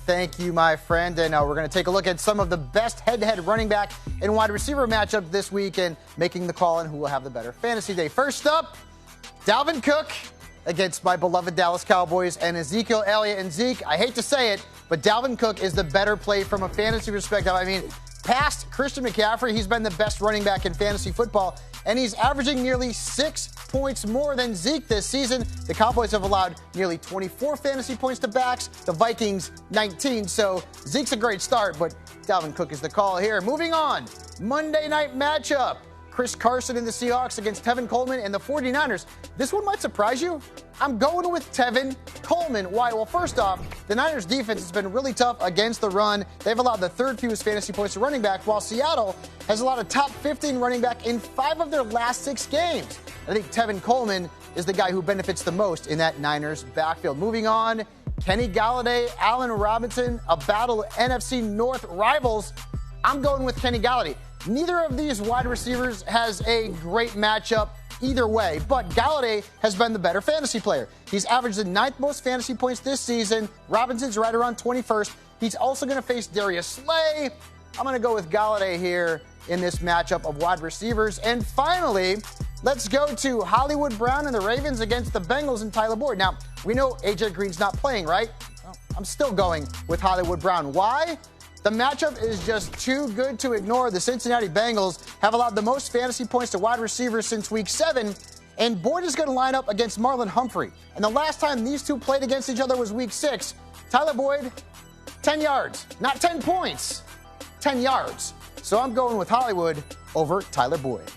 Thank you, my friend. And we're going to take a look at some of the best head-to-head running back and wide receiver matchup this week and making the call on who will have the better fantasy day. First up, Dalvin Cook against my beloved Dallas Cowboys and Ezekiel Elliott. And Zeke, I hate to say it, but Dalvin Cook is the better play from a fantasy perspective. I mean, past Christian McCaffrey, he's been the best running back in fantasy football, and he's averaging nearly 6 points more than Zeke this season. The Cowboys have allowed nearly 24 fantasy points to backs, the Vikings 19. So Zeke's a great start, but Dalvin Cook is the call here. Moving on, Monday night matchup. Chris Carson and the Seahawks against Tevin Coleman and the 49ers. This one might surprise you. I'm going with Tevin Coleman. Why? Well, first off, the Niners defense has been really tough against the run. They've allowed the third fewest fantasy points to running back, while Seattle has allowed a top 15 running back in 5 of their last 6 games. I think Tevin Coleman is the guy who benefits the most in that Niners backfield. Moving on, Kenny Galladay, Allen Robinson, a battle of NFC North rivals. I'm going with Kenny Galladay. Neither of these wide receivers has a great matchup either way, but Galladay has been the better fantasy player. He's averaged the 9th most fantasy points this season. Robinson's right around 21st. He's also going to face Darius Slay. I'm going to go with Galladay here in this matchup of wide receivers. And finally, let's go to Hollywood Brown and the Ravens against the Bengals and Tyler Boyd. Now, we know AJ Green's not playing, right? Well, I'm still going with Hollywood Brown. Why? The matchup is just too good to ignore. The Cincinnati Bengals have allowed the most fantasy points to wide receivers since week 7, and Boyd is going to line up against Marlon Humphrey. And the last time these two played against each other was week 6. Tyler Boyd, 10 yards. Not 10 points, 10 yards. So I'm going with Hollywood over Tyler Boyd.